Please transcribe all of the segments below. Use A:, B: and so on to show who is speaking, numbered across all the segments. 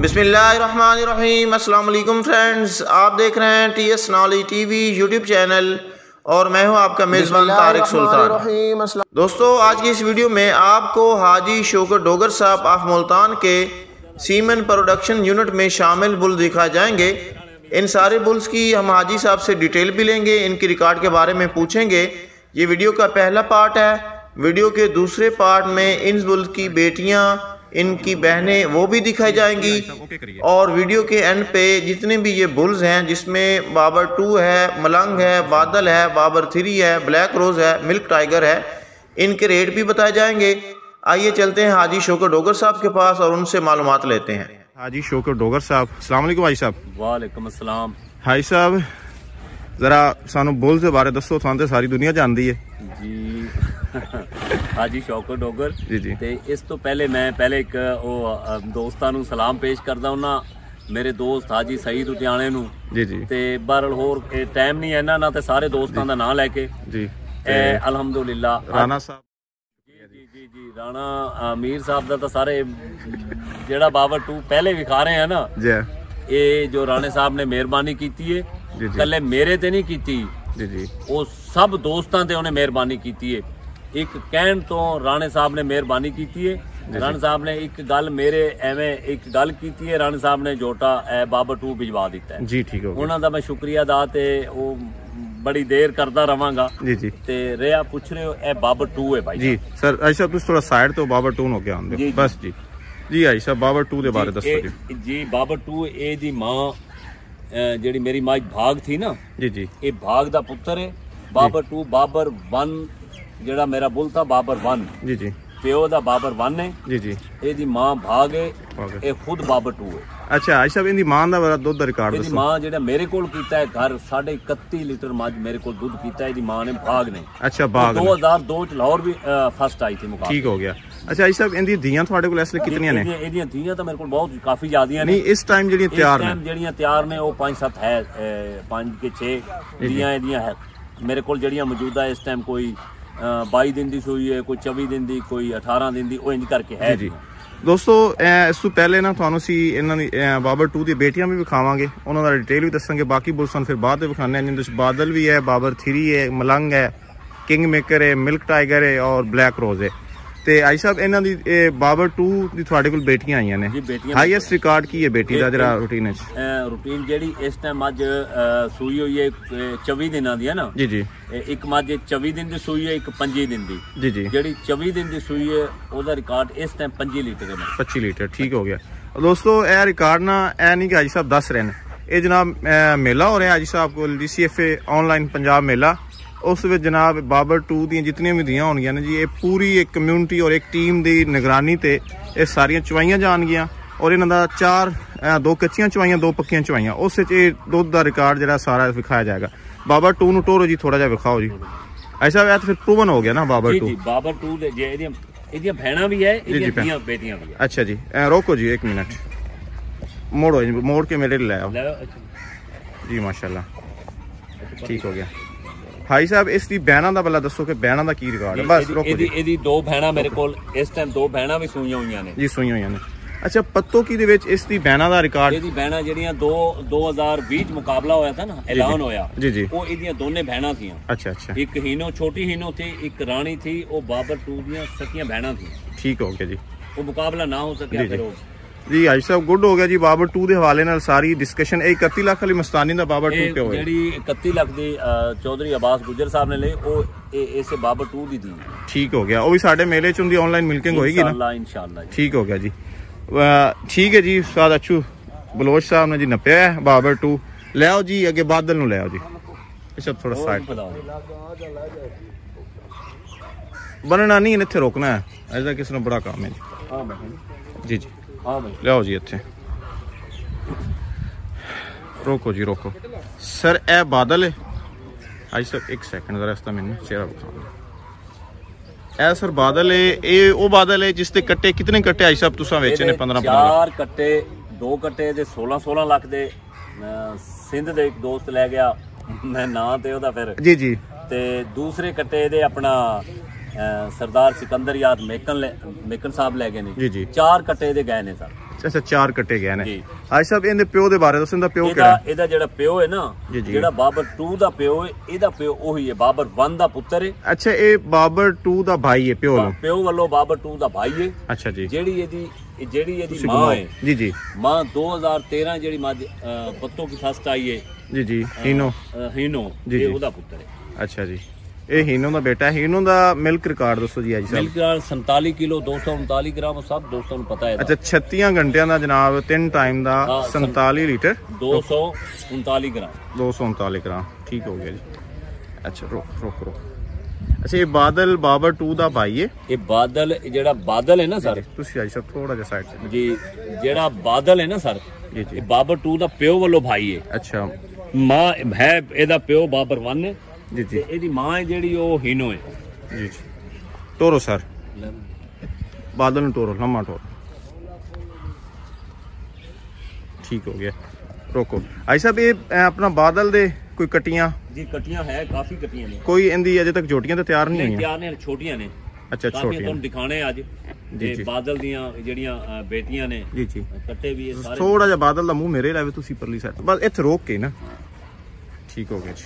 A: बिस्मिल्लाहिर्रहमानिर्रहीम। अस्सलाम वालेकुम फ्रेंड्स, आप देख रहे हैं TS knowledge TV YouTube channel और मैं हूं आपका मेज़बान तारिक सुल्तान। दोस्तों, आज की इस वीडियो में आपको हाजी शौकत डोगर साहब ऑफ मुल्तान के सीमेन प्रोडक्शन यूनिट में शामिल बुल दिखाए जाएंगे। इन सारे बुल्स की हम हाजी साहब से डिटेल भी लेंगे, इनकी रिकॉर्ड के बारे में पूछेंगे। ये वीडियो का पहला पार्ट है। वीडियो के दूसरे पार्ट में इन बुल्स की बेटियां, इनकी बहनें वो भी दिखाई जाएंगी और वीडियो के एंड पे जितने भी ये बुल्स हैं, जिसमें बाबर 2 है, मलंग है, बादल है, बाबर 3 है, ब्लैक रोज है, मिल्क टाइगर है, इनके रेट भी बताए जाएंगे। आइए चलते हैं हाजी शौकत डोगर साहब के पास और उनसे मालूमात लेते हैं। हाजी शौकत डोगर साहब, अस्सलाम वालेकुम। हाजी साहब
B: वालेकुम अस्सलाम।
A: हाजी साहब जरा सानू बुल्स के बारे दसो, थां सारी दुनिया जानती है
B: जी। हाजी शौकत डोगर
A: जी जी।
B: ते इस तो पहले मैं एक दोस्तां नू सलाम पेश करदा हुन्ना, मेरे दोस्त हाजी सईद उटियाणे नू
A: जी जी। ते
B: बहरहाल होर टाइम नहीं है ना ते सारे दोस्तां दा नाम लेके जी अल्हम्दुलिल्लाह राणा साहब जी जी जी राणा मीर साहब दा तो सारे जेड़ा बाबर 2 पहले विखा रहे हैं ना जी, ये जो राणे साहब ने मेहरबानी की है, कल्ले मेरे ते नहीं की जी जी, वो सब दोस्तां ते उन्हें मेहरबानी की है। एक कहन तो राणे साहब ने मेहरबानी की है। राणे साहब ने एक गल मेरे एवें एक गल की है, राणे साहब ने जोटा बाबर 2 भिजवा दिता है जी। ठीक है, उन्हां दा मैं शुक्रिया अदा ते वो बड़ी देर करता रवांगा जी जी। ते रेया पूछ रहे हो ए बाबर 2 है भाई जी। सर ऐसा तुम थोड़ा साइड तो बाबर 2 हो के आंदे बस जी जी। आई साहब बाबर 2 दे बारे दसो जी। जी बाबर 2 ए दी मां जेड़ी मेरी मां भाग थी ना जी जी, ये भाग दा पुत्र है। बाबर 2 बाबर 1 जेड़ा मेरा बुल था बाबर 1 जी जी, प्यो दा बाबर 1 है जी जी। एदी मां भाग है, ए खुद बाबर 2 है। अच्छा आई साहब, इंदी मां दा बड़ा दुध दा रिकॉर्ड दसो। मां जेड़ा मेरे कोल कीता है घर 31.5 लीटर मझ मेरे कोल दूध कीता है एदी मां ने भाग ने। अच्छा भाग 2002 च लाहौर भी फर्स्ट आई थी मुकाबले। ठीक हो गया। अच्छा आई साहब, इंदी धीयां थोड़े कोल इसले कितनियां ने? एदियां धीयां तो मेरे कोल बहुत काफी ज्यादा ने। इस टाइम जेड़ियां तैयार ने? इस टाइम जेड़ियां तैयार ने वो 5-7 है, 5 के 6 धीयां एदियां है मेरे कोल जेड़ियां मौजूदा इस टाइम। कोई 22 दिन की सूई है, कोई 24 दिन की, कोई 18 दिन की, इंज करके है जी। दोस्तों इस तो पहले ना थानू सी इन्हां दी बाबर 2 दी बेटियां भी विखावांगे, उन्हां दा डिटेल भी दसांगे। बाकी बुल्सन फिर बाद विखाने हैं, जिंदे बादल भी है, बाबर 3 है, मलंग है, किंग मेकर है, मिल्क टाइगर है और ब्लैक रोज है। ते आई साहब इन्हां दी बाबर 2 दी तुहाडे कोल बेटियां आईयां ने, हाईएस्ट रिकॉर्ड की है बेटी दा जरा रूटीन च? रूटीन जेडी इस टाइम अज सूई हुई है 24 दिनां दी है ना जी जी। एक मझ 24 दिन की सूई है, एक 25 दिन की जी जी। जेडी 24 दिन की सूई है ओदा रिकॉर्ड इस टाइम 25 लीटर है। 25 लीटर ठीक हो गया। दोस्तों यह रिकॉर्ड ना ए नहीं कि हाजी साहब दस रहे हैं, ये जनाब मेला हो रहा है हाजी साहब को DCFA ऑनलाइन पंजाब मेला। उस विच जनाब बाबर 2 दी जितनियां भी धीयां होणगियां ने जी, ये पूरी एक कम्यूनिटी और एक टीम की निगरानी ते ये सारियां चवाइयां जाणगियां और इन्हां दा 4 2 कच्चियां चवाइयां 2 पक्कियां चवाइयां, उस दुध का रिकॉर्ड जरा सारा विखाया जाएगा। बाबर 2 नू टोरो जी थोड़ा जा विखाओ जी। ऐसा है तो फिर प्रूवन हो गया ना बाबर 2? बाबर 2 दे जे एदियां भैणां भी है, एदियां बेटियां भी है। अच्छा जी रोको जी 1 मिनट, मोड़ो मोड़ के मेरे ले आओ जी। माशाल्लाह ठीक हो गया। भाई साहब इसकी बहना दा भला दसो कि बहना दा की रिकॉर्ड है? बस रोको जी। एदी 2 बहना मेरे कोल इस टाइम 2 बहना भी सूईयां होईयां ने जी, सूईयां होईयां ने। अच्छा पत्तो की दे विच इसकी बहना दा रिकॉर्ड? एदी बहना जेड़ियां 2020 मुकाबला होया था ना, ऐलान होया जी जी, वो एदियां दोने बहना थी। अच्छा अच्छा, एक हीनो छोटी हीनो थी, एक रानी थी, वो बाबर 2 दियां सकियां बहना थी। ठीक हो गया जी, वो मुकाबला ना हो सकिया फिर जी। हाजी साहब गुड हो गया जी। बाबर 2 के हवाले नाल सारी डिस्कशन 31 लाख वाली मस्तानी दा बाबर 2 पे होया, जेडी 31 लाख दी चौधरी अब्बास गुजर साहब ने ले, ओ इसे बाबर 2 दी थी। ठीक हो गया, वो भी साडे मेले च उनदी ऑनलाइन मिल्किंग होएगी ना इंशाल्लाह। ठीक हो गया जी, ठीक है जी। उस्ताद अच्छू बलोच साहब ने जी नपया है बाबर 2। ले आओ जी अगे बादल नु ले आओ जी। इस थोड़ा साइड बनना नहीं इत्थे रोकना है, ऐसा किसी ने बड़ा काम है जी जी। लियाओ जी इत्थे रोको जी रोको। सर ए बादल है हाजी साहब, 1 सेकंड जरा इसका मैंने चेहरा बता। ए सर बादल है, ये वो बादल है जिसते कट्टे कितने कट्टे हाजी साहब तुसा बेचे ने? 15 4 कट्टे, 2 कट्टे दे 16 लाख दे सिंध दे एक दोस्त ले गया, मैं ना ते ओदा फिर जी जी। ते दूसरे कट्टे दे अपना सरदार सिकंदर याद मेकन साहब ले गए ने जी जी। 4 कट्टे दे गए ने सर।
A: ਅੱਛਾ 4 ਕੱਟੇ ਗਏ ਨੇ। ਹਾਜੀ ਸਾਹਿਬ ਇਹਦੇ ਪਿਓ ਦੇ ਬਾਰੇ ਦੱਸੋ, ਇਹਦਾ ਪਿਓ ਕਿਹੜਾ?
B: ਇਹਦਾ ਜਿਹੜਾ ਪਿਓ ਹੈ ਨਾ, ਜਿਹੜਾ ਬਾਬਰ 2 ਦਾ ਪਿਓ ਹੈ, ਇਹਦਾ ਪਿਓ ਉਹੀ ਹੈ, ਬਾਬਰ 1 ਦਾ ਪੁੱਤਰ ਹੈ।
A: ਅੱਛਾ ਇਹ ਬਾਬਰ 2 ਦਾ ਭਾਈ ਹੈ ਪਿਓ ਵੱਲੋਂ?
B: ਪਿਓ ਵੱਲੋਂ ਬਾਬਰ 2 ਦਾ ਭਾਈ ਹੈ।
A: ਅੱਛਾ ਜੀ।
B: ਜਿਹੜੀ ਇਹਦੀ ਮਾਂ ਹੈ
A: ਜੀ ਜੀ,
B: ਮਾਂ 2013 ਜਿਹੜੀ ਮਾਂ ਪੱਤੋਂ ਕੀ ਫਸਟ ਆਈ ਹੈ
A: ਜੀ ਜੀ, ਹੀਨੋ
B: ਇਹ ਉਹਦਾ ਪੁੱਤਰ ਹੈ।
A: ਅੱਛਾ ਜੀ, ਇਹ ਹੀਨੋ ਦਾ ਬੇਟਾ। ਹੀਨੋ ਦਾ ਮਿਲਕ ਰਿਕਾਰਡ ਦੱਸੋ ਜੀ ਅੱਜ ਸਾਹਿਬ।
B: ਮਿਲਕ ਰਿਕਾਰਡ 47 ਕਿਲੋ 239 ਗ੍ਰਾਮ, ਸਭ ਦੋਸਤਾਂ ਨੂੰ ਪਤਾ ਹੈ।
A: ਅੱਛਾ 36 ਘੰਟਿਆਂ ਦਾ ਜਨਾਬ, 3 ਟਾਈਮ ਦਾ 47 ਲੀਟਰ
B: 239 ਗ੍ਰਾਮ
A: 239 ਗ੍ਰਾਮ, ਠੀਕ ਹੋ ਗਿਆ ਜੀ। ਅੱਛਾ ਰੁਕ ਅੱਛਾ ਇਹ ਬਾਦਲ ਬਾਬਰ 2 ਦਾ ਭਾਈ ਹੈ।
B: ਇਹ ਬਾਦਲ, ਜਿਹੜਾ ਬਾਦਲ ਹੈ ਨਾ ਸਰ,
A: ਤੁਸੀਂ ਅੱਜ ਸਾਹਿਬ ਥੋੜਾ ਜਿਹਾ ਸਾਈਡ ਤੇ
B: ਜੀ, ਜਿਹੜਾ ਬਾਦਲ ਹੈ ਨਾ ਸਰ, ਇਹ ਬਾਬਰ 2 ਦਾ ਪਿਓ ਵੱਲੋਂ ਭਾਈ ਹੈ।
A: ਅੱਛਾ
B: ਮਾਂ ਹੈ ਇਹਦਾ ਪਿਓ ਬਾਬਰ 1 ਹੈ
A: ਜੀ ਜੀ,
B: ਇਹਦੀ ਮਾਂ ਹੈ ਜਿਹੜੀ ਉਹ ਹੀਨੋ ਹੈ
A: ਜੀ ਜੀ। ਟੋਰੋ ਸਰ, ਬਾਦਲ ਨੂੰ ਟੋਰੋ, ਲੰਮਾ ਟੋਰੋ, ਠੀਕ ਹੋ ਗਿਆ। ਰੋਕੋ ਆਈ ਸਾਹਿਬ, ਇਹ ਆਪਣਾ ਬਾਦਲ ਦੇ ਕੋਈ ਕਟੀਆਂ
B: ਜੀ? ਕਟੀਆਂ ਹੈ, ਕਾਫੀ ਕਟੀਆਂ ਨੇ।
A: ਕੋਈ ਇਹਦੀ ਅਜੇ ਤੱਕ ਜੋਟੀਆਂ ਤਾਂ ਤਿਆਰ ਨਹੀਂ ਹੋਈਆਂ?
B: ਤਿਆਰ ਨੇ, ਛੋਟੀਆਂ ਨੇ।
A: ਅੱਛਾ ਛੋਟੀਆਂ,
B: ਤੁਹਾਨੂੰ ਦਿਖਾਣੇ ਅੱਜ ਜੀ। ਬਾਦਲ ਦੀਆਂ ਜਿਹੜੀਆਂ ਬੇਟੀਆਂ ਨੇ
A: ਜੀ ਜੀ,
B: ਕੱਟੇ ਵੀ ਇਹ ਸਾਰੇ।
A: ਥੋੜਾ ਜਿਹਾ ਬਾਦਲ ਦਾ ਮੂੰਹ ਮੇਰੇ ਲਾਵੇ ਤੁਸੀਂ ਪਰਲੀ ਸਾਈਡ, ਬਸ ਇੱਥੇ ਰੋਕ ਕੇ ਨਾ, ਠੀਕ ਹੋ ਗਿਆ ਜੀ।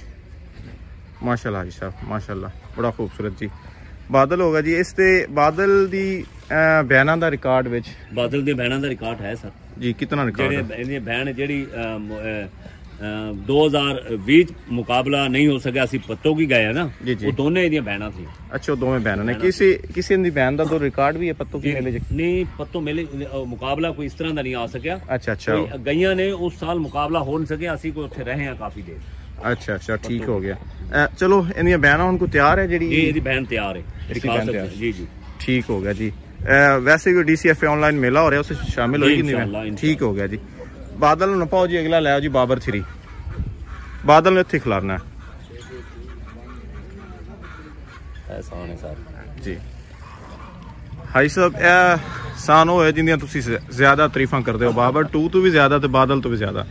A: ਮਾਸ਼ਾਅੱਲਾ ਜੀ ਸਾਹਿਬ, ਮਾਸ਼ਾਅੱਲਾ, ਬੜਾ ਖੂਬਸੂਰਤ ਜੀ ਬਾਦਲ ਹੋਗਾ ਜੀ। ਇਸ ਤੇ ਬਾਦਲ ਦੀ ਬਿਆਨਾਂ ਦਾ ਰਿਕਾਰਡ ਵਿੱਚ, ਬਾਦਲ ਦੇ ਬਿਆਨਾਂ ਦਾ ਰਿਕਾਰਡ ਹੈ ਸਰ ਜੀ? ਕਿਤਨਾ ਰਿਕਾਰਡ ਹੈ?
B: ਇਹਦੀ ਬਹਿਣ ਜਿਹੜੀ 2020 ਮੁਕਾਬਲਾ ਨਹੀਂ ਹੋ ਸਕਿਆ, ਅਸੀਂ ਪੱਤੋਂ ਕੀ ਗਏ ਨਾ, ਉਹ ਦੋਨੇ ਇਹਦੀਆਂ ਬਹਿਣਾ ਸੀ।
A: ਅੱਛਾ ਉਹ ਦੋਵੇਂ ਬਹਿਣਾ ਨੇ। ਕਿਸੇ ਦੀ ਬਹਿਣ ਦਾ ਦੋ ਰਿਕਾਰਡ ਵੀ ਹੈ ਪੱਤੋਂ ਕੀ ਮੇਲੇ ਚ?
B: ਨਹੀਂ, ਪੱਤੋਂ ਮੇਲੇ ਮੁਕਾਬਲਾ ਕੋਈ ਇਸ ਤਰ੍ਹਾਂ ਦਾ ਨਹੀਂ ਆ ਸਕਿਆ।
A: ਅੱਛਾ ਅੱਛਾ,
B: ਗਈਆਂ ਨੇ, ਉਸ ਸਾਲ ਮੁਕਾਬਲਾ ਹੋ ਨਹੀਂ ਸਕਿਆ, ਅਸੀਂ ਕੋਈ ਉੱਥੇ ਰਹੇ ਹਾਂ ਕਾਫੀ ਦੇਰ।
A: ਅੱਛਾ ਅੱਛਾ, ਠੀਕ ਹੋ ਗਿਆ। ਚਲੋ ਇਹਦੀਆਂ ਬਹਿਣਾ ਹੁਣ ਕੋਈ ਤਿਆਰ ਹੈ ਜਿਹੜੀ?
B: ਇਹਦੀ ਬਹਿਣ ਤਿਆਰ ਹੈ ਜੀ ਜੀ, ਠੀਕ
A: ਹੋ ਗਿਆ ਜੀ। ਵੈਸੇ ਵੀ DCFA ऑनलाइन मेला हो रहा है, उससे शामिल होगी नहीं? ठीक हो गया जी। बादल न पाओ जी, अगला लाओ जी बाबर 3। बादल ने इत्थे खिलारना
B: एहसान है सर
A: जी। हाई साहब एहसान होए जिंदियां तुसी ज्यादा तारीफां करदे हो, बाबर 2 तो भी ज्यादा ते बादल तो भी ज्यादा।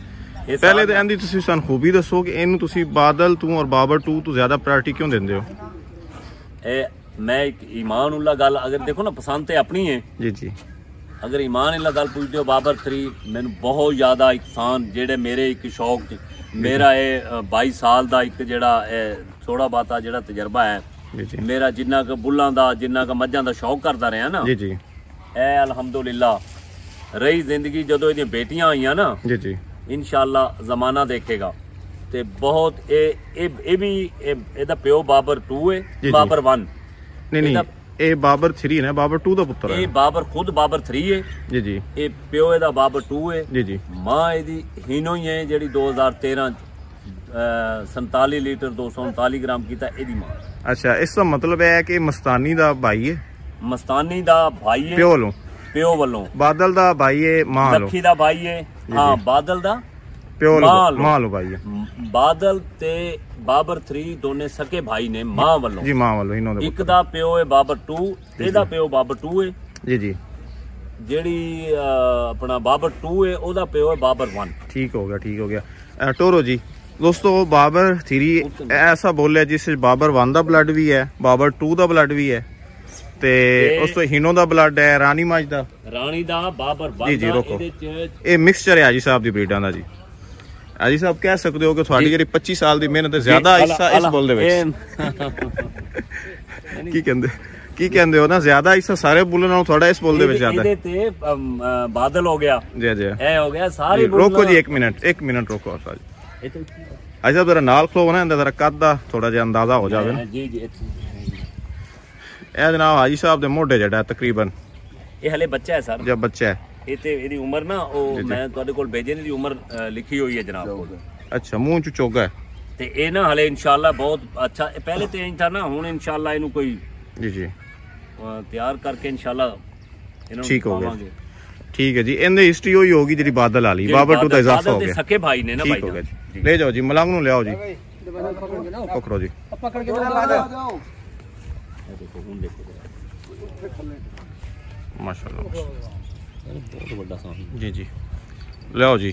A: पहले तो इहदी तुसी सानू खूबी दसो कि इहनू तुसी बादल तू और बाबर 2 तो ज्यादा प्रायोरिटी क्यों देंदे हो?
B: मैं एक ईमान उल्ला गल अगर देखो ना, पसंद तो अपनी है
A: जी जी,
B: अगर ईमान उल्ला गल पूछते हो, बाबर 3 मैनू बहुत ज़्यादा इकसान जेड़े मेरे एक शौक मेरा ये 22 साल का एक जेड़ा थोड़ा बाता जेड़ा तजर्बा है मेरा, जिन्ना क बुल्लां दा जिन्ना क मझां दा शौक करता रहा ना जी जी, ए अल्हम्दुलिल्लाह रही जिंदगी। जदों इहदियां बेटियां आईयां ना जी जी, इंशाअल्लाह जमाना देखेगा ते बहुत ए भी एदा प्यो बाबर 2 है, बाबर 1 नहीं ਇਹ ਬਾਬਰ 3 ਨੇ, ਬਾਬਰ 2 ਦਾ ਪੁੱਤਰ ਹੈ। ਇਹ ਬਾਬਰ ਖੁਦ ਬਾਬਰ 3 ਹੈ ਜੀ ਜੀ, ਇਹ ਪਿਓ ਇਹਦਾ ਬਾਬਰ 2 ਹੈ ਜੀ ਜੀ। ਮਾਂ ਇਹਦੀ ਹੀਨੋ ਹੀ ਹੈ ਜਿਹੜੀ 2013 47 ਲੀਟਰ 239 ਗ੍ਰਾਮ ਕੀਤਾ, ਇਹਦੀ ਮਾਂ। ਅੱਛਾ, ਇਸ ਦਾ ਮਤਲਬ ਹੈ ਕਿ ਮਸਤਾਨੀ ਦਾ ਭਾਈ ਹੈ? ਮਸਤਾਨੀ ਦਾ ਭਾਈ ਹੈ ਪਿਓ ਵੱਲੋਂ, ਬਾਦਲ ਦਾ ਭਾਈ ਹੈ ਮਾਂ ਵੱਲੋਂ, ਲੱਖੀ ਦਾ ਭਾਈ ਹੈ। ਹਾਂ, ਬਾਦਲ ਦਾ ਪਿਓ ਮਾਂ ਲੋ ਭਾਈ ਹੈ। ਬਾਦਲ ਤੇ ਬਾਬਰ 3 ਦੋਨੇ ਸਕੇ ਭਾਈ ਨੇ ਮਾਂ ਵੱਲੋਂ ਜੀ, ਮਾਂ ਵੱਲੋਂ ਇਹਨਾਂ ਦਾ। ਇੱਕ ਦਾ ਪਿਓ ਹੈ ਬਾਬਰ 2, ਇਹਦਾ ਪਿਓ ਬਾਬਰ 2 ਹੈ ਜੀ ਜੀ। ਜਿਹੜੀ ਆਪਣਾ ਬਾਬਰ 2 ਹੈ ਉਹਦਾ ਪਿਓ ਹੈ ਬਾਬਰ 1। ठीक हो गया, ठीक हो गया। टोरो जी दोस्तों, बाबर 3 ऐसा बोले जिस बाबर 1 ਦਾ ਬਲੱਡ ਵੀ ਹੈ, ਬਾਬਰ 2 ਦਾ ਬਲੱਡ ਵੀ ਹੈ ਤੇ ਉਸ ਤੋਂ ਹੀਨੋ ਦਾ ਬਲੱਡ ਹੈ, ਰਾਣੀ ਮੱਝ ਦਾ, ਰਾਣੀ ਦਾ, ਬਾਬਰ 1 ਦਾ। ਜੀ ਜੀ, ਰੋਕੋ, ਇਹ ਮਿਕਸਚਰ ਹੈ ਜੀ ਸਾਹਿਬ ਦੀ ਬਰੀਡਾਂ ਦਾ ਜੀ। जी साहब कह सकते हो कि थोड़ी जी 25 साल की मेहनत ज्यादा हिस्सा इस बुल दे विच की कहंदे हो ना, ज्यादा हिस्सा सारे बुल्लां नालों थोड़ा इस बुल दे विच ज्यादा है। बादल हो गया जी जी, ए हो गया सारे। रोको जी, एक मिनट रोको जी। अच्छा जरा नाल खलो ना, जरा कद दा थोड़ा जिहा अंदाजा हो जावे जी जी। ए जनाब हाजी साहब दे मोढे जेड़ा तकरीबन ये हले बच्चा है सर, जब बच्चा है ਇਹਦੀ ਉਮਰ ਨਾ, ਉਹ ਮੈਂ ਤੁਹਾਡੇ ਕੋਲ ਭੇਜੇ ਦੀ ਉਮਰ ਲਿਖੀ ਹੋਈ ਹੈ ਜਨਾਬ ਕੋਲ। ਅੱਛਾ, ਮੂੰਹ ਚ ਚੋਗਾ ਹੈ ਤੇ ਇਹ ਨਾ ਹਲੇ ਇਨਸ਼ਾਅੱਲਾ ਬਹੁਤ ਅੱਛਾ, ਪਹਿਲੇ ਤੇ ਇੰਜ ਥਾ ਨਾ, ਹੁਣ ਇਨਸ਼ਾਅੱਲਾ ਇਹਨੂੰ ਕੋਈ ਜੀ ਜੀ ਤਿਆਰ ਕਰਕੇ ਇਨਸ਼ਾਅੱਲਾ ਇਹਨੂੰ ਪਾਵਾਂਗੇ। ਠੀਕ ਹੈ ਜੀ। ਇਹਦੀ ਹਿਸਟਰੀ ਹੋਈ ਹੋਗੀ ਜਿਹੜੀ ਬਾਦਲ ਵਾਲੀ, ਬਾਬਰ 2 ਦਾ ਇਜ਼ਾਫਾ ਹੋ ਗਿਆ। ਸਕੇ ਭਾਈ ਨੇ ਨਾ ਭਾਈ। ਠੀਕ ਹੋ ਗਿਆ ਜੀ, ਲੈ ਜਾਓ ਜੀ, ਮਲੰਗ ਨੂੰ ਲਿਆਓ ਜੀ, ਪਕੜੋ ਜੀ, ਪਕੜ ਕੇ ਜਾਓ। ਇਹ ਦੇਖੋ, ਹੁਣ ਦੇਖੋ ਮਾਸ਼ਾਅੱਲਾ, बहुत बड़ा सामान जी जी। लो जी,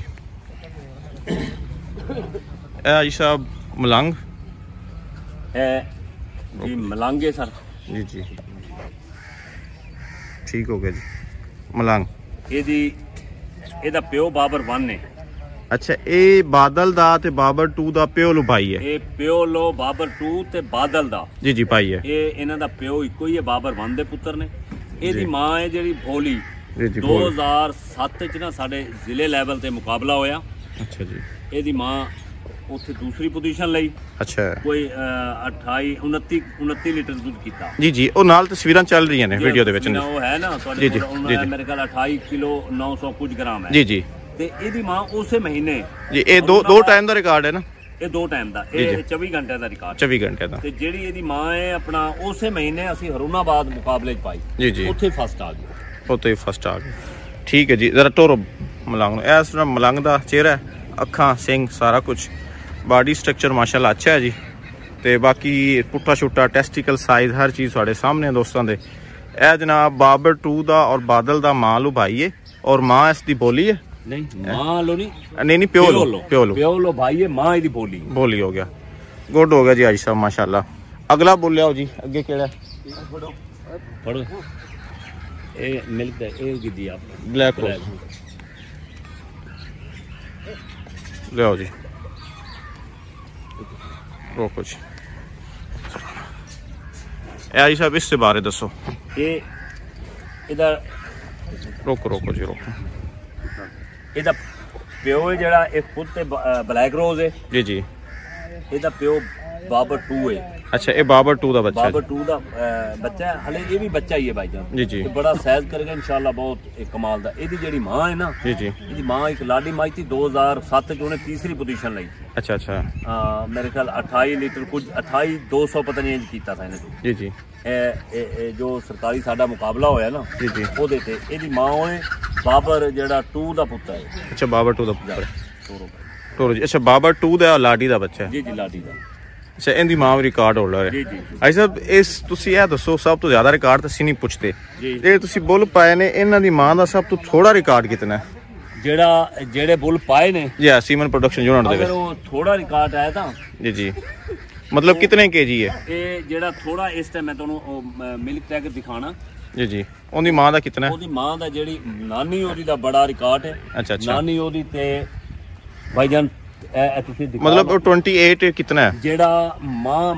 B: जी साहब मलंग है जी, मलंग है सर जी जी। ठीक हो गया जी, मलंग ਇਹਦੀ ਇਹਦਾ ਪਿਓ ਬਾਬਰ 1 ਹੈ।
A: ਅੱਛਾ, ਇਹ ਬਾਦਲ ਦਾ ਤੇ ਬਾਬਰ 2 ਦਾ ਪਿਓ ਲੋ ਭਾਈ ਹੈ।
B: ਇਹ ਪਿਓ ਲੋ ਬਾਬਰ 2 ਤੇ ਬਾਦਲ ਦਾ
A: ਜੀ ਜੀ ਭਾਈ ਹੈ।
B: ਇਹ ਇਹਨਾਂ ਦਾ ਪਿਓ ਇੱਕੋ ਹੀ ਹੈ, ਬਾਬਰ 1 ਦੇ ਪੁੱਤਰ ਨੇ। ਇਹਦੀ ਮਾਂ ਹੈ ਜਿਹੜੀ ਭੋਲੀ। 2007 ਚ ਨਾ ਸਾਡੇ ਜ਼ਿਲ੍ਹੇ ਲੈਵਲ ਤੇ ਮੁਕਾਬਲਾ ਹੋਇਆ।
A: ਅੱਛਾ ਜੀ।
B: ਇਹਦੀ ਮਾਂ ਉੱਥੇ ਦੂਸਰੀ ਪੋਜੀਸ਼ਨ ਲਈ।
A: ਅੱਛਾ,
B: ਕੋਈ 29 ਲੀਟਰ ਦੁੱਧ ਕੀਤਾ।
A: ਜੀ ਜੀ, ਉਹ ਨਾਲ ਤਸਵੀਰਾਂ ਚੱਲ ਰਹੀਆਂ ਨੇ ਵੀਡੀਓ ਦੇ ਵਿੱਚ।
B: ਉਹ ਹੈ ਨਾ ਤੁਹਾਡੇ ਕੋਲ, ਮੇਰੇ ਖਿਆਲ 28 ਕਿਲੋ 900 ਕੁਝ ਗ੍ਰਾਮ ਹੈ। ਜੀ ਜੀ। ਤੇ ਇਹਦੀ ਮਾਂ ਉਸੇ ਮਹੀਨੇ
A: ਜੀ, ਇਹ ਦੋ ਟਾਈਮ ਦਾ ਰਿਕਾਰਡ ਹੈ ਨਾ?
B: ਇਹ 2 ਟਾਈਮ ਦਾ, ਇਹ 24 ਘੰਟੇ ਦਾ ਰਿਕਾਰਡ। 24
A: ਘੰਟੇ ਦਾ।
B: ਤੇ ਜਿਹੜੀ ਇਹਦੀ ਮਾਂ ਹੈ ਆਪਣਾ ਉਸੇ ਮਹੀਨੇ ਅਸੀਂ ਹਰੂਨਾਬਾਦ ਮੁਕਾਬਲੇ 'ਚ ਪਾਈ।
A: ਜੀ ਜੀ,
B: ਉੱਥੇ ਫਸਟ ਆ ਗਈ।
A: ਉੱਥੇ ਫਸਟ ਆ ਗਈ। ਠੀਕ ਹੈ ਜੀ। ਜ਼ਰਾ ਟੋਰੋ ਮਲੰਗ ਨੂੰ। ਇਸ ਤਰ੍ਹਾਂ ਮਲੰਗ ਦਾ ਚਿਹਰਾ, ਅੱਖਾਂ, ਸਿੰਘ, ਸਾਰਾ ਕੁਝ, ਬਾਡੀ ਸਟਰਕਚਰ ਮਾਸ਼ਾਅੱਲਾ ਅੱਛਾ ਹੈ ਜੀ। ਤੇ ਬਾਕੀ ਪੁੱਠਾ ਛੁੱਟਾ, ਟੈਸਟੀਕਲ ਸਾਈਜ਼, ਹਰ ਚੀਜ਼ ਤੁਹਾਡੇ ਸਾਹਮਣੇ ਦੋਸਤਾਂ ਦੇ। ਇਹ ਜਨਾਬ ਬਾਬਰ 2 ਦਾ ਔਰ ਬਾਦਲ ਦਾ ਮਾਂ ਲੋ ਭਾਈ ਹੈ, ਔਰ ਮਾਂ ਇਸ ਦੀ ਬੋਲੀ ਹੈ।
B: ਨਹੀਂ, ਮਾਂ ਲੋ ਨਹੀਂ,
A: ਪਿਓ ਲੋ
B: ਭਾਈ ਹੈ, ਮਾਂ ਇਹਦੀ ਬੋਲੀ
A: ਹੋ ਗਿਆ। ਗੁੱਡ ਹੋ ਗਿਆ ਜੀ ਆਜੀ ਸਾਹਿਬ ਮਾਸ਼ਾਅੱਲਾ। ਅਗਲਾ ਬੋਲਿਆ ਜੀ, ਅੱਗੇ ਕਿਹੜਾ?
B: ਫੜੋ। ਇਹ ਮਿਲਕ ਦਾ, ਇਹ ਗਿੱਦੀ ਆ
A: ਬਲੈਕ ਰੋਜ਼। ਲਿਆਓ ਜੀ, रोको जी। आजी साहब इससे बारे दसो।
B: ये इधर
A: रोको जी, रोको।
B: इधर प्यो है जड़ा एक पुत ब्लैक रोज है।
A: जी जी।
B: इधर प्यो बाबर 2 है।
A: अच्छा, ये बाबर 2 दा बच्चा है।
B: बाबर 2 दा बच्चा है, हले ये भी बच्चा ही है भाईजान।
A: जी जी।
B: बड़ा सहज करेगा इंशाल्लाह, बहुत एक कमाल दा। एदी जेड़ी मां है ना,
A: जी जी,
B: एदी मां एक लाडी माई थी। 2007 च उन्हें तीसरी पोजीशन ली।
A: अच्छा अच्छा।
B: मेरे ख्याल 28 लीटर कुछ 28-200 पता नहीं इंज कीता था इन्हें।
A: जी जी।
B: जो सरकारी साडा मुकाबला होया ना,
A: जी जी,
B: ओदे ते एदी मां होए बाबर जेड़ा 2 दा पुत्र है।
A: अच्छा, बाबर 2 दा पुत्र है। टोरो जी। अच्छा, बाबर 2 दा लाडी दा बच्चा है।
B: जी जी, लाडी दा।
A: अच्छा, इनकी मां भी रिकॉर्ड होल्डर है।
B: जी जी।
A: भाई साहब, इस तुसी यह दसो, सब तो ज्यादा रिकॉर्ड तो नहीं पूछते जे तुसी बुल पाए ने, इन्हां दी मां दा सब तो थोड़ा रिकॉर्ड कितना है?
B: जेड़े बुल पाए ने
A: जी, सीमन प्रोडक्शन यूनिट दे विच।
B: अगर वो थोड़ा रिकॉर्ड आया था।
A: जी जी, मतलब कितने केजी है
B: ये जेड़ा थोड़ा? इस टाइम मैं तुहानू मिल्क टैगर दिखाना।
A: जी जी। ओदी मां दा कितना है?
B: ओदी मां दा जेड़ी नानी ओदी दा बड़ा रिकॉर्ड है।
A: अच्छा अच्छा।
B: नानी ओदी ते भाईजान
A: मतलब 28 कितना है?
B: जेड़ा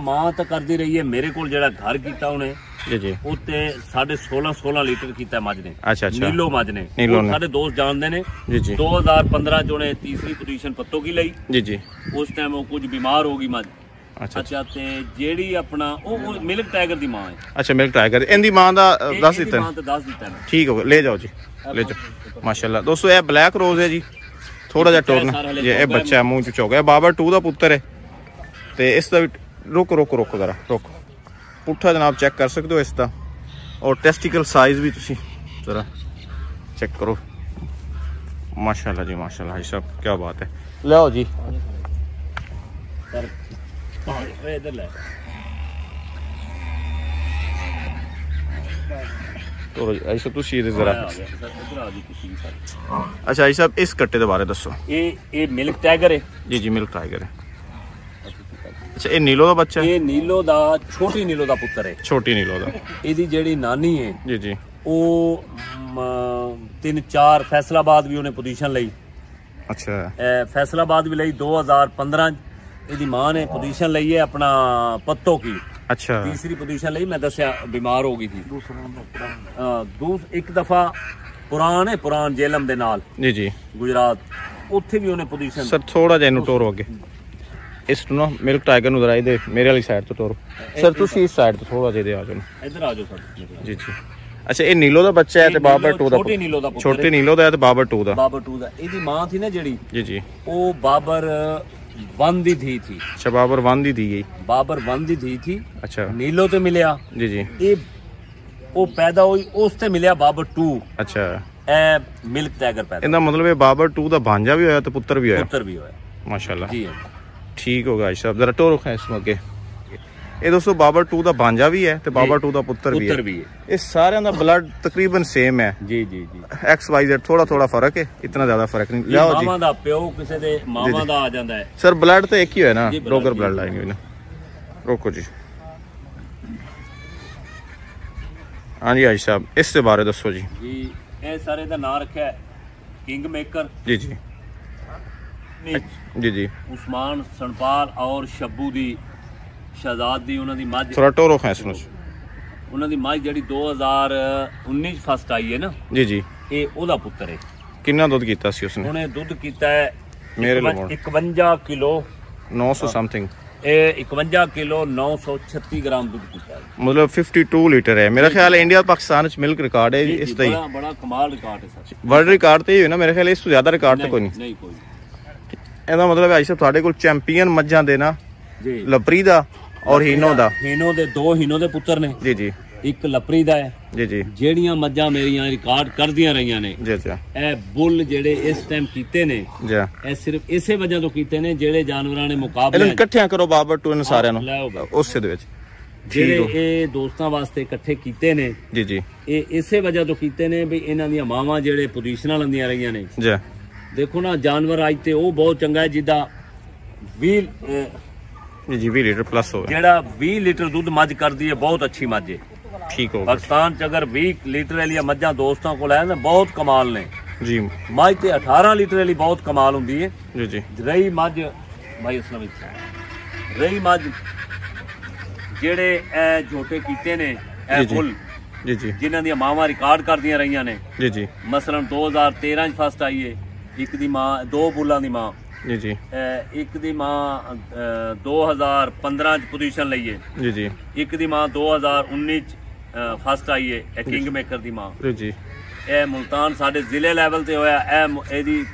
B: मां तो करती रही है, मेरे को जेड़ा घर कीता उन्हें।
A: जी जी।
B: उत्ते 16.5 लीटर कीता मज ने।
A: अच्छा अच्छा।
B: नीलो मज ने। सारे दोस्त जानते ने।
A: जी जी।
B: 2015 च उन्हें तीसरी पोजीशन पत्तों की ली।
A: जी जी।
B: उस टाइम वो कुछ बीमार हो गई मज।
A: अच्छा
B: अच्छा। ते जेड़ी अपना वो मिल्क टाइगर दी मां है।
A: अच्छा, मिल्क टाइगर। इनदी मां दा 10 दिता है।
B: मां तो 10 दिता है।
A: ठीक हो गया, ले जाओ जी, ले जाओ माशाल्लाह। दोस्तों, ये ब्लैक रोज है जी, थोड़ा जा टोरना। ये बच्चा मुंह च हो गया। बाबर 2 दा पुत्र है। ते इसका भी रोको जरा, रोको। पुट्ठा जनाब चेक कर सकते हो इसका, और टेस्टिकल साइज भी तुसी जरा चेक करो। माशाल्लाह जी, माशाल्लाह। ये सब क्या बात है। लाओ जी,
B: इधर ले।
A: तो ऐसा तुसी जरा। अच्छा भाई साहब, इस कट्टे के बारे दसो।
B: ये मिल्क टाइगर है।
A: जी जी, मिल्क टाइगर है। अच्छा, ये नीलो दा बच्चा है?
B: ये नीलो दा, छोटी नीलो दा पुत्र है।
A: छोटी नीलो दा।
B: एदी जेड़ी नानी है,
A: जी जी,
B: वो 3-4 फैसलाबाद भी उन्हें पोजीशन ली।
A: अच्छा।
B: फैसलाबाद भी ली 2015। एदी मां ने पोजीशन ली है अपना पत्तों की।
A: अच्छा।
B: तीसरी पोजीशन ली। मैं दसिया बीमार हो गई थी। एक दफा पुरान जेलम दे नाल।
A: जी जी,
B: गुजरात, उत्थे भी उन्हें पोजीशन।
A: सर थोड़ा जा इनू टोरो अगे, इस नु ना मिल्क टाइगर नु जरा दे मेरे वाली साइड तो टोरो। सर तुसी इस साइड तो थोड़ा जा दे आ जाओ।
B: इधर आ जाओ सर।
A: जी जी। अच्छा, ये नीलो दा बच्चा है ते बाबर 2 दा।
B: छोटी नीलो दा,
A: छोटी नीलो दा है ते बाबर 2 दा।
B: बाबर 2 दा। एदी मां थी ना जेड़ी,
A: जी जी,
B: वो बाबर 1 दी थी।
A: अच्छा, बाबर 1 दी गई।
B: बाबर 1 दी थी।
A: अच्छा।
B: नीलो ते मिलया।
A: जी जी।
B: ये वो पैदा हुई उस ते मिलया बाबर 2। अच्छा। ए मिल्क टाइगर पैदा।
A: इनका मतलब है बाबर 2 दा भांजा भी होया ते पुत्र भी होया।
B: पुत्र भी होया
A: माशाल्लाह
B: जी।
A: ठीक होगा भाई साहब, जरा टोरो खाए इसमें अगे। ये दोस्तों बाबर 2 दा भांजा भी है ते बाबर 2 दा पुत्र भी है। ये सारे दा ब्लड तकरीबन सेम है। जी जी जी। XYZ थोड़ा फर्क है, इतना ज्यादा फर्क नहीं। लियाओ जी।
B: मामा दा प्यो किसे दे मामा दा आ जांदा है।
A: सर ब्लड तो एक ही है ना, रोगर ब्लड लाइन हुई ना। रोको जी। हाँ जी भाई साहब, इससे बारे दसो जी।
B: जी, ए सारे दा नाम रखा है किंग मेकर
A: जी जी जी जी
B: उस्मान सनपाल और शब्बू दी शहजाद दी उन्हां दी मझ
A: थोड़ा टोरो फैसलो
B: उन्हां दी मझ ਜਿਹੜੀ 2019 ਫਸਟ ਆਈ ਹੈ ਨਾ
A: जी जी
B: ਇਹ ਉਹਦਾ ਪੁੱਤਰ ਹੈ।
A: कितना दूध कीता सी उसने?
B: ਉਹਨੇ ਦੁੱਧ ਕੀਤਾ ਹੈ
A: मेरे लिए
B: 51 किलो
A: 900 समथिंग,
B: ਇਹ 51 किलो 936 ग्राम दुੱਧ ਕੀਤਾ ਹੈ।
A: मतलब 52 लीटर है मेरा ख्याल है। इंडिया पाकिस्तान च मिल्क रिकॉर्ड है इस दा ही,
B: बड़ा कमाल रिकॉर्ड है सर।
A: वर्ल्ड रिकॉर्ड ते ही है ना मेरे ख्याल, इस तो ज्यादा रिकॉर्ड तो कोई नहीं।
B: नहीं कोई
A: ਇਹਦਾ ਮਤਲਬ ਹੈ ਸਭ ਤੁਹਾਡੇ ਕੋਲ ਚੈਂਪੀਅਨ ਮੱਝਾਂ ਦੇ ਨਾ
B: ਜੀ,
A: ਲਪਰੀ ਦਾ ਔਰ ਹੀਨੋ ਦਾ।
B: ਹੀਨੋ ਦੇ ਦੋ ਹੀਨੋ ਦੇ ਪੁੱਤਰ ਨੇ
A: ਜੀ ਜੀ
B: ਇੱਕ ਲਪਰੀ ਦਾ ਹੈ
A: ਜੀ ਜੀ।
B: ਜਿਹੜੀਆਂ ਮੱਝਾਂ ਮੇਰੀਆਂ ਰਿਕਾਰਡ ਕਰਦੀਆਂ ਰਹੀਆਂ ਨੇ
A: ਜੀ ਜੀ
B: ਇਹ ਬੁੱਲ ਜਿਹੜੇ ਇਸ ਟਾਈਮ ਕੀਤੇ ਨੇ
A: ਜੀ,
B: ਇਹ ਸਿਰਫ ਇਸੇ ਵਜ੍ਹਾ ਤੋਂ ਕੀਤੇ ਨੇ ਜਿਹੜੇ ਜਾਨਵਰਾਂ ਨੇ ਮੁਕਾਬਲੇ
A: ਇਹਨਾਂ ਇਕੱਠਿਆਂ ਕਰੋ ਬਾਬਰ ਟੂ ਇਹਨਾਂ ਸਾਰਿਆਂ ਨੂੰ ਉਸੇ ਦੇ ਵਿੱਚ
B: ਜਿਹੜੇ ਇਹ ਦੋਸਤਾਂ ਵਾਸਤੇ ਇਕੱਠੇ ਕੀਤੇ ਨੇ।
A: ਜੀ ਜੀ
B: ਇਹ ਇਸੇ ਵਜ੍ਹਾ ਤੋਂ ਕੀਤੇ ਨੇ ਵੀ ਇਹਨਾਂ ਦੀਆਂ ਮਾਵਾਂ ਜਿਹੜੇ ਪੋਜੀਸ਼ਨਾਂ ਲੈਂਦੀਆਂ ਰਹੀਆਂ ਨੇ।
A: ਜੀ
B: ਦੇਖੋ ਨਾ ਜਾਨਵਰ ਅੱਜ ਤੇ ਉਹ ਬਹੁਤ ਚੰਗਾ ਹੈ ਜਿੱਦਾਂ 20
A: जी 20 लीटर प्लस होगा,
B: ਜਿਹੜਾ 20 ਲੀਟਰ ਦੁੱਧ ਮੱਝ ਕਰਦੀ ਹੈ ਬਹੁਤ ਅੱਛੀ ਮੱਝ ਹੈ।
A: ठीक होगा
B: ਪਾਕਿਸਤਾਨ ਚ ਅਗਰ 20 ਲੀਟਰ ਵਾਲੀਆਂ ਮੱਝਾਂ ਦੋਸਤਾਂ ਕੋਲ ਹੈ ਨਾ ਬਹੁਤ ਕਮਾਲ ਨੇ।
A: जी
B: ਮੱਝ ਤੇ 18 ਲੀਟਰ ਵਾਲੀ ਬਹੁਤ ਕਮਾਲ ਹੁੰਦੀ ਹੈ।
A: जी जी
B: ਰਹੀ ਮੱਝ ਭਾਈ ਅਸਲ ਵਿੱਚ ਰਹੀ ਮੱਝ ਜਿਹੜੇ ਇਹ ਝੋਟੇ ਕੀਤੇ ਨੇ ਇਹ
A: ਜੀ,
B: ਫੁੱਲ
A: जी जी
B: ਜਿਨ੍ਹਾਂ ਦੀਆਂ ਮਾਵਾਂ ਰਿਕਾਰਡ ਕਰਦੀਆਂ ਰਹੀਆਂ ਨੇ।
A: जी जी
B: ਮਸਲਨ 2013 ਚ ਫਸਟ ਆਈ ਹੈ ਇੱਕ ਦੀ ਮਾਂ, ਦੋ ਬੁੱਲਾਂ ਦੀ ਮਾਂ।
A: जी जी
B: ਇੱਕ ਦੀ ਮਾਂ 2015 ਚ ਪੋਜੀਸ਼ਨ ਲਈ ਹੈ।
A: जी जी
B: ਇੱਕ ਦੀ ਮਾਂ 2019 ਚ ਫਸਟ ਆਈ ਹੈ ਇਹ ਕਿੰਗ ਮੇਕਰ ਦੀ ਮਾਂ।
A: जी जी
B: ਇਹ ਮੁਲਤਾਨ ਸਾਡੇ ਜ਼ਿਲ੍ਹੇ ਲੈਵਲ ਤੇ ਹੋਇਆ। ਇਹਦੀ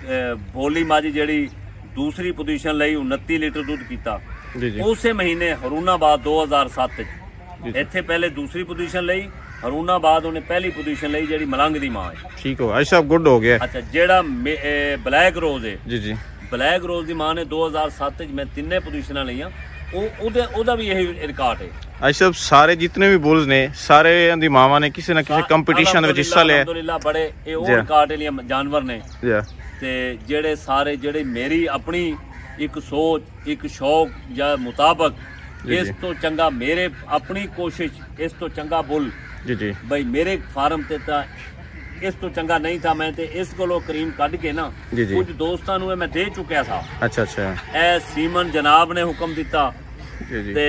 B: ਬੋਲੀ ਮੱਝ ਜਿਹੜੀ ਦੂਸਰੀ ਪੋਜੀਸ਼ਨ ਲਈ 29 ਲੀਟਰ ਦੁੱਧ ਕੀਤਾ।
A: जी जी
B: ਉਸੇ ਮਹੀਨੇ ਹਰੂਨਾਬਾਦ 2007 ਚ ਇੱਥੇ ਪਹਿਲੇ ਦੂਸਰੀ ਪੋਜੀਸ਼ਨ ਲਈ, ਹਰੂਨਾਬਾਦ ਉਹਨੇ ਪਹਿਲੀ ਪੋਜੀਸ਼ਨ ਲਈ ਜਿਹੜੀ ਮਲੰਗ ਦੀ ਮਾਂ ਹੈ।
A: ठीक होगा आई साहब, गुड हो गया।
B: ਅੱਛਾ ਜਿਹੜਾ ਬਲੈਕ ਰੋਜ਼ ਹੈ,
A: जी जी
B: ਬਲੈਕ ਰੋਜ਼ ਦੀ ਮਾਂ ਨੇ 2007 ਚ ਮੈਂ ਤਿੰਨੇ ਪੋਜੀਸ਼ਨਾਂ ਲਈਆਂ। ਉਹਦਾ ਵੀ ਇਹੀ ਰਿਕਾਰਡ ਹੈ।
A: आई साहब सारे जितने भी बुल्स ने सारे दी मावा ने किसी ना किसी कंपटीशन में हिस्सा लिया।
B: ਅਲਹਮਦੁਲਿਲਾ ਬੜੇ ਇਹ ਉਹ ਰਿਕਾਰਡ ਵਾਲੀਆਂ ਜਾਨਵਰ ਨੇ।
A: जी
B: ਤੇ ਜਿਹੜੇ ਸਾਰੇ ਜਿਹੜੇ ਮੇਰੀ ਆਪਣੀ ਇੱਕ ਸੋਚ ਇੱਕ ਸ਼ੌਕ ਜਾਂ ਮੁਤਾਬਕ ਇਸ ਤੋਂ ਚੰਗਾ ਮੇਰੇ ਆਪਣੀ ਕੋਸ਼ਿਸ਼ ਇਸ ਤੋਂ ਚੰਗਾ ਬੁੱਲ
A: जी जी
B: ਬਈ ਮੇਰੇ ਫਾਰਮ ਤੇ ਤਾਂ ਇਸ ਤੋਂ ਚੰਗਾ ਨਹੀਂ ਤਾਂ ਮੈਂ ਤੇ ਇਸ ਕੋਲੋਂ ਕਰੀਮ ਕੱਢ ਕੇ ਨਾ
A: ਜੀ ਜੀ
B: ਕੁਝ ਦੋਸਤਾਂ ਨੂੰ ਇਹ ਮੈਂ ਦੇ ਚੁੱਕਿਆ ਸਾਂ।
A: अच्छा अच्छा
B: ਇਹ ਸੀਮਨ ਜਨਾਬ ਨੇ ਹੁਕਮ ਦਿੱਤਾ
A: जी जी
B: ਤੇ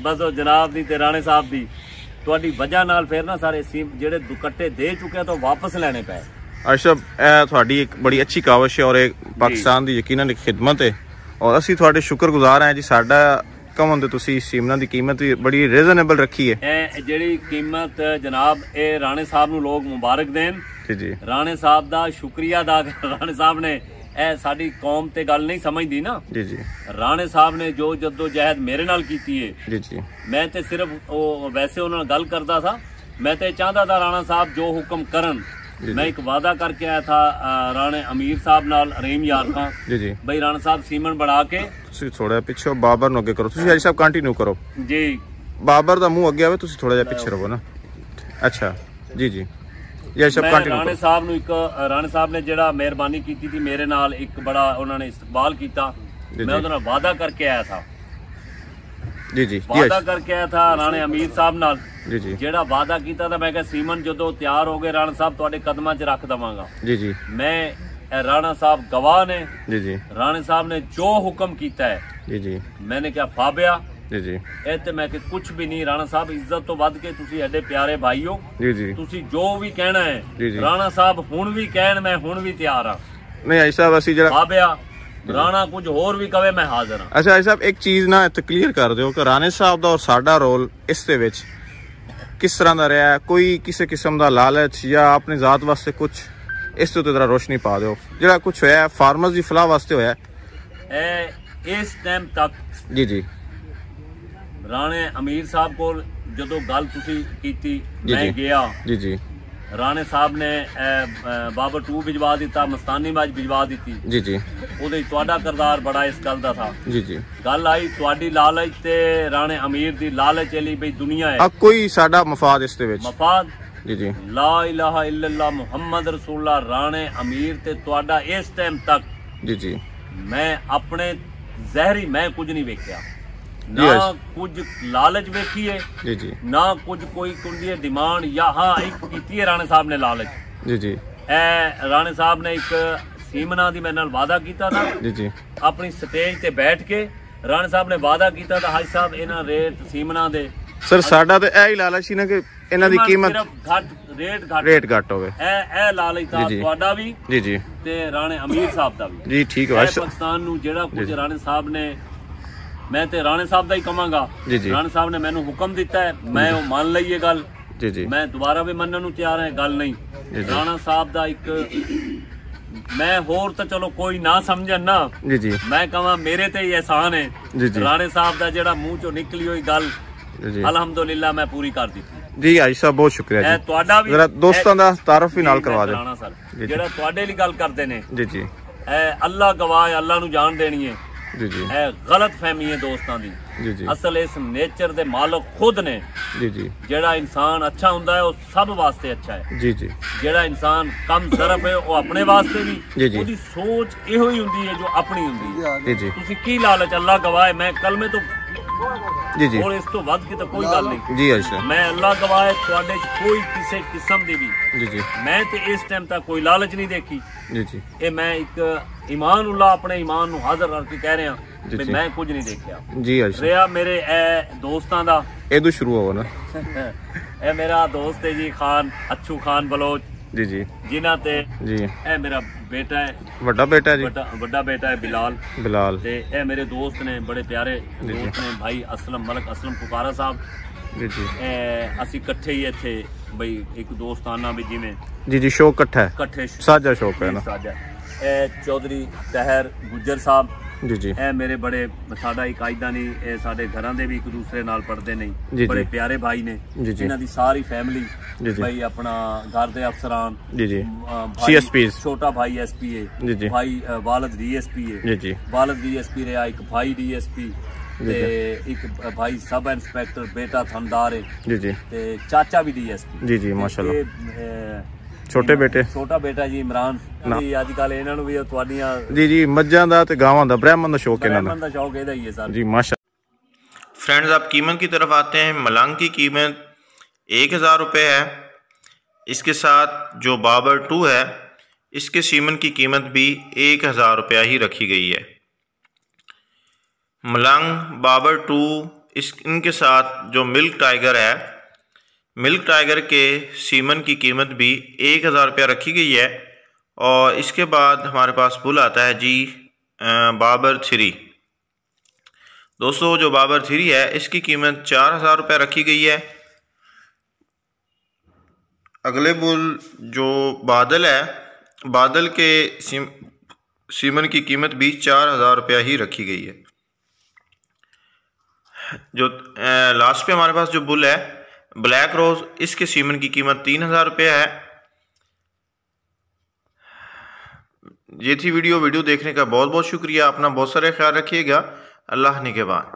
B: ਬਸ ਉਹ ਜਨਾਬ ਦੀ ਤੇ ਰਾਣੇ ਸਾਹਿਬ ਦੀ ਤੁਹਾਡੀ ਵਜ੍ਹਾ ਨਾਲ ਫਿਰ ਨਾ ਸਾਰੇ ਜਿਹੜੇ ਦੁਕੱਟੇ ਦੇ ਚੁੱਕਿਆ ਤਾਂ ਵਾਪਸ ਲੈਣੇ ਪਏ।
A: ਅਸ਼ਰਫ ਇਹ ਤੁਹਾਡੀ ਇੱਕ ਬੜੀ ਅੱਛੀ ਕਾਵਸ਼ ਹੈ ਔਰ ਇਹ ਪਾਕਿਸਤਾਨ ਦੀ ਯਕੀਨਨ ਇੱਕ ਖਿਦਮਤ ਹੈ ਔਰ ਅਸੀਂ ਤੁਹਾਡੇ ਸ਼ੁਕਰਗੁਜ਼ਾਰ ਹਾਂ ਜੀ। ਸਾਡਾ ਕਮਨ ਤੇ ਤੁਸੀਂ ਸੀਮਨਾਂ ਦੀ ਕੀਮਤ ਬੜੀ ਰੀਜ਼ਨੇਬਲ ਰੱਖੀ ਹੈ।
B: ਇਹ ਜਿਹੜੀ ਕੀਮਤ ਜਨਾਬ ਇਹ ਰਾਣੇ ਸਾਹਿਬ ਨੂੰ ਲੋਕ ਮੁਬਾਰਕ ਦੇਣ।
A: ਜੀ ਜੀ
B: ਰਾਣੇ ਸਾਹਿਬ ਦਾ ਸ਼ੁਕਰੀਆ ਅਦਾ ਰਾਣੇ ਸਾਹਿਬ ਨੇ ਇਹ ਸਾਡੀ ਕੌਮ ਤੇ ਗੱਲ ਨਹੀਂ ਸਮਝਦੀ ਨਾ।
A: ਜੀ ਜੀ
B: ਰਾਣੇ ਸਾਹਿਬ ਨੇ ਜੋ ਜੱਦੋ ਜਹਿਦ ਮੇਰੇ ਨਾਲ ਕੀਤੀ ਹੈ
A: ਜੀ ਜੀ
B: ਮੈਂ ਤੇ ਸਿਰਫ ਉਹ ਵੈਸੇ ਉਹਨਾਂ ਨਾਲ ਗੱਲ ਕਰਦਾ ਥਾ। ਮੈਂ ਤੇ ਚਾਹਦਾ ਥਾ ਰਾਣਾ ਸਾਹਿਬ ਜੋ ਹੁਕਮ ਕਰਨ। मैं एक वादा करके आया था राणे अमीर साहब नाल रहीम यार खां
A: जी जी
B: भाई राणा साहब सीमन बढ़ा के
A: ਤੁਸੀਂ ਥੋੜਾ ਪਿੱਛੇ ਬਾਬਰ ਨੂੰ ਅੱਗੇ ਕਰੋ। ਤੁਸੀਂ ਹਾਜੀ ਸਾਹਿਬ ਕੰਟੀਨਿਊ ਕਰੋ
B: जी।
A: ਬਾਬਰ ਦਾ ਮੂੰਹ ਅੱਗੇ ਆਵੇ, ਤੁਸੀਂ ਥੋੜਾ ਜਿਹਾ ਪਿੱਛੇ ਰਹੋ ਨਾ। ਅੱਛਾ ਜੀ ਜੀ ਇਹ ਸਭ ਕੰਟੀਨਿਊ
B: ਰਾਣੇ ਸਾਹਿਬ ਨੂੰ ਇੱਕ ਰਾਣੇ ਸਾਹਿਬ ਨੇ ਜਿਹੜਾ ਮਿਹਰਬਾਨੀ ਕੀਤੀ ਸੀ ਮੇਰੇ ਨਾਲ ਇੱਕ ਬੜਾ ਉਹਨਾਂ ਨੇ ਇਸਤਕਬਾਲ ਕੀਤਾ। ਮੈਂ ਉਹਦੇ ਨਾਲ ਵਾਦਾ ਕਰਕੇ ਆਇਆ था।
A: जी जी
B: वादा करके आया था राणे अमीर साहब नाल।
A: जी जी
B: ਜਿਹੜਾ ਵਾਦਾ ਕੀਤਾ ਤਾਂ ਮੈਂ ਕਿਹਾ ਸੀਮਨ ਜਦੋਂ ਤਿਆਰ ਹੋ ਗਏ ਰਾਣਾ ਸਾਹਿਬ ਤੁਹਾਡੇ ਕਦਮਾਂ 'ਚ ਰੱਖ ਦਵਾਂਗਾ।
A: जी जी
B: ਮੈਂ ਇਹ ਰਾਣਾ ਸਾਹਿਬ ਗਵਾਹ ਨੇ।
A: जी जी
B: ਰਾਣੇ ਸਾਹਿਬ ਨੇ ਜੋ ਹੁਕਮ ਕੀਤਾ ਹੈ
A: जी जी
B: मैंने ਕਿਹਾ ਫਾਬਿਆ
A: जी जी
B: ਇਹ ਤੇ ਮੈਂ ਕਿ ਕੁਝ ਵੀ ਨਹੀਂ। ਰਾਣਾ ਸਾਹਿਬ ਇੱਜ਼ਤ ਤੋਂ ਵੱਧ ਕੇ ਤੁਸੀਂ ਐਡੇ ਪਿਆਰੇ ਭਾਈ ਹੋ।
A: जी जी
B: ਤੁਸੀਂ ਜੋ ਵੀ ਕਹਿਣਾ ਹੈ
A: ਜੀ ਜੀ
B: ਰਾਣਾ ਸਾਹਿਬ ਹੁਣ ਵੀ ਕਹਿਣ ਮੈਂ ਹੁਣ ਵੀ ਤਿਆਰ ਹਾਂ।
A: ਨਹੀਂ ਆਈ ਸਾਹਿਬ ਅਸੀਂ ਜਿਹੜਾ
B: ਫਾਬਿਆ ਰਾਣਾ ਕੁਝ ਹੋਰ ਵੀ ਕਵੇ ਮੈਂ ਹਾਜ਼ਰ ਹਾਂ।
A: ਅੱਛਾ ਆਈ ਸਾਹਿਬ ਇੱਕ ਚੀਜ਼ ਨਾ ਇੱਥੇ ਕਲੀਅਰ ਕਰ ਦਿਓ ਕਿ ਰਾਣੇ ਸਾਹਿਬ ਦਾ ਔਰ ਸਾਡਾ ਰੋਲ ਇਸ ਦੇ ਵਿੱਚ ਕਿਸ ਤਰ੍ਹਾਂ ਦਾ ਰਿਹਾ। ਕੋਈ ਕਿਸੇ ਕਿਸਮ ਦਾ ਲਾਲਚ ਜਾਂ ਆਪਣੀ ਜ਼ਾਤ ਵਾਸਤੇ ਕੁਝ ਇਸ ਤੋਂ ਜ਼ਰਾ ਰੋਸ਼ਨੀ ਪਾ ਦਿਓ। ਜਿਹੜਾ ਕੁਝ ਹੋਇਆ ਫਾਰਮਰਸ ਦੀ ਫਲਾਹ ਵਾਸਤੇ ਹੋਇਆ
B: ਇਹ ਇਸ ਟਾਈਮ ਤੱਕ
A: ਜੀ ਜੀ
B: ਰਾਣੇ ਅਮੀਰ ਸਾਹਿਬ ਕੋਲ ਜਦੋਂ ਗੱਲ ਤੁਸੀਂ ਕੀਤੀ
A: ਜੀ
B: ਮੈਂ
A: ਜੀ
B: ਗਿਆ।
A: ਜੀ ਜੀ
B: ਰਾਣੇ ਸਾਹਿਬ ਨੇ ਬਾਬਰ 2 ਭਿਜਵਾ ਦਿੱਤਾ, ਮਸਤਾਨੀ ਮਾਜ ਭਿਜਵਾ ਦਿੱਤੀ।
A: ਜੀ ਜੀ
B: ਉਹਦੇ ਤੁਹਾਡਾ ਕਿਰਦਾਰ ਬੜਾ ਇਸ ਗੱਲ ਦਾ ਥਾ।
A: ਜੀ ਜੀ
B: ਗੱਲ ਆਈ ਤੁਹਾਡੀ ਲਾਲਚ ਤੇ ਰਾਣੇ ਅਮੀਰ ਦੀ ਲਾਲਚ ਲਈ ਬਈ ਦੁਨੀਆ ਹੈ
A: ਆ ਕੋਈ ਸਾਡਾ ਮਫਾਦ ਇਸ ਦੇ ਵਿੱਚ
B: ਮਫਾਦ
A: ਜੀ ਜੀ
B: ਲਾ ਇਲਾਹਾ ਇਲੱਲਾ ਮੁਹੰਮਦ ਰਸੂਲullah ਰਾਣੇ ਅਮੀਰ ਤੇ ਤੁਹਾਡਾ ਇਸ ਟਾਈਮ ਤੱਕ
A: ਜੀ ਜੀ
B: ਮੈਂ ਆਪਣੇ ਜ਼ਹਿਰੀ ਮੈਂ ਕੁਝ ਨਹੀਂ ਵੇਖਿਆ ਨਾ ਕੁਝ ਲਾਲਚ ਵੇਖੀਏ
A: ਜੀ ਜੀ
B: ਨਾ ਕੁਝ ਕੋਈ ਕੁੰਡੀ ਡਿਮਾਂਡ ਜਾਂ ਹਾਂ ਇੱਕ ਕੀਤੀ ਹੈ ਰਾਣੇ ਸਾਹਿਬ ਨੇ ਲਾਲਚ
A: ਜੀ ਜੀ
B: राणे साहब ने एक सीमना दी मेरे नाल वादा कीता था
A: जी
B: अपनी स्टेज ते बैठ के। राणे साहब ने वादा कीता था हाजी साहब इन्हां रेट सीमना दे
A: सर साडा ते ए ही लालच सी ना कि इन्हां दी कीमत
B: सिर्फ घट
A: रेट घट होवे।
B: ए लालच था तुहाडा भी
A: जी
B: ते राणे अमीर साहब दा भी
A: जी ठीक है।
B: पाकिस्तान नू जेड़ा कुछ राणे साहब ने मैं ते राणे साहब दा ही कहांगा। राणे साहब ने मैनू हुक्म दिता है मैं वो मान लईए गल
A: जी
B: मैं दोबारा भी मनन नू तैयार है गल नहीं। राणा साहब दा एक मैं होर तो चलो कोई ना समझन ना
A: जी
B: मैं कहा मेरे ते ही एहसान है राणे साहब दा जेड़ा मुंह चो निकली हुई गल अल्हम्दुलिल्लाह मैं पूरी कर दी
A: जी। आयशा साहब बहुत शुक्रिया जी।
B: तुहाडा भी
A: जरा दोस्तां दा तारफ भी नाल करवा दे
B: राणा सर जेड़ा तुहाडे लिए गल करदे ने
A: जी
B: अल्लाह गवाह है अल्लाह नू जान देनी है
A: जी
B: गलत फहमी है दोस्तां दी
A: जी
B: असल इस नेचर दे मालिक खुद ने
A: जी
B: जेड़ा इंसान अच्छा हुंदा है वो सब वास्ते अच्छा है
A: जी
B: जेड़ा इंसान कम सरफ है वो अपने वास्ते भी
A: जी
B: ओदी सोच इहो ही हुंदी है जो अपनी हुंदी है
A: जी
B: तुसी की लालच अल्लाह गवाह है मैं कल में तो
A: जी
B: और इस तो वध की तो कोई गल नहीं
A: जी आयशा
B: मैं अल्लाह गवाह है तुहाडे कोई किसी किस्म दी भी
A: जी
B: मैं ते इस टाइम तक कोई लालच नहीं देखी
A: जी
B: ये मैं एक ईमान उल्लाह अपने ईमान नू हाजिर करके कह रहा भी मैं कुछ नहीं देखा
A: जी आयशा
B: रिया मेरे दोस्तां दा
A: ए शुरू हो ना
B: ए मेरा दोस्त है जी खान अच्छू खान बलोच
A: जी
B: जिन्हां ते
A: जी
B: ए मेरा बेटा है
A: बड़ा बेटा जी
B: बड़ा बेटा है बिलाल ते ए मेरे दोस्त ने बड़े प्यारे दोस्त ने भाई असलम मलक असलम पुकारा साहब
A: जी
B: ਅਸੀਂ ਇਕੱਠੇ ਹੀ ਇੱਥੇ ਬਈ ਇੱਕ ਦੋਸਤਾਨਾ ਵੀ ਜਿਵੇਂ
A: ਜੀ ਸ਼ੌਕ ਇਕੱਠਾ ਹੈ
B: ਇਕੱਠੇ
A: ਸਾਂਝਾ ਸ਼ੌਕ ਹੈ ਨਾ
B: ਸਾਂਝਾ ਇਹ ਚੌਧਰੀ ਤਹਿਰ ਗੁੱਜਰ ਸਾਹਿਬ
A: ਜੀ
B: ਇਹ ਮੇਰੇ ਬੜੇ ਸਾਡਾ ਇੱਕ ਆਇਦਾ ਨਹੀਂ ਇਹ ਸਾਡੇ ਘਰਾਂ ਦੇ ਵੀ ਇੱਕ ਦੂਸਰੇ ਨਾਲ ਪੜਦੇ ਨਹੀਂ ਬੜੇ ਪਿਆਰੇ ਭਾਈ ਨੇ ਇਹਨਾਂ ਦੀ ਸਾਰੀ ਫੈਮਿਲੀ ਭਾਈ ਆਪਣਾ ਘਰ ਦੇ ਅਫਸਰਾਨ
A: ਜੀ ਸੀਐਸਪੀਸ
B: ਛੋਟਾ ਭਾਈ ਐਸਪੀਏ ਭਾਈ ਵਾਲਦ ਡੀਐਸਪੀ
A: ਜੀ
B: ਵਾਲਦ ਡੀਐਸਪੀ ਰਿਹਾ ਇੱਕ ਭਾਈ ਡੀਐਸਪੀ ਤੇ ਇੱਕ ਭਾਈ ਸਬ ਇੰਸਪੈਕਟਰ ਬੇਟਾ ਥਾਣਦਾਰ ਹੈ ਜੀ ਤੇ ਚਾਚਾ ਵੀ ਡੀਐਸਪੀ ਜੀ ਮਾਸ਼ਾਅੱਲਾ ਛੋਟੇ ਬੇਟੇ ਛੋਟਾ ਬੇਟਾ ਜੀ ਇਮਰਾਨ ਜੀ ਅੱਜ ਕੱਲ ਇਹਨਾਂ ਨੂੰ ਵੀ ਤੁਹਾਡੀਆਂ
A: ਜੀ ਮੱਝਾਂ ਦਾ ਤੇ ਗਾਵਾਂ ਦਾ ਬ੍ਰਾਹਮਣ ਦਾ ਸ਼ੌਕ ਇਹਨਾਂ
B: ਦਾ ਸ਼ੌਕ ਇਹਦਾ ਹੀ ਹੈ ਸਰ
A: जी माशाअल्लाह। फ्रेंड्स आप कीमत की तरफ आते हैं। मलंग की कीमत 1000 रुपये है। इसके साथ जो बाबर 2 है इसके सीमन की कीमत भी 1000 रुपया ही रखी गई है। मलंग बाबर 2 इनके साथ जो मिल्क टाइगर है मिल्क टाइगर के सीमन की कीमत भी 1000 रुपया रखी गई है। और इसके बाद हमारे पास बुल आता है जी बाबर 3। दोस्तों जो बाबर 3 है इसकी कीमत 4000 रुपया रखी गई है। अगले बुल जो बादल है बादल के सीमन की कीमत भी 4000 रुपया ही रखी गई है। जो लास्ट पे हमारे पास जो बुल है ब्लैक रोज इसके सीमन की कीमत 3000 रुपया है। ये थी वीडियो देखने का बहुत बहुत शुक्रिया। अपना बहुत सारे ख्याल रखिएगा। अल्लाह निगहबान।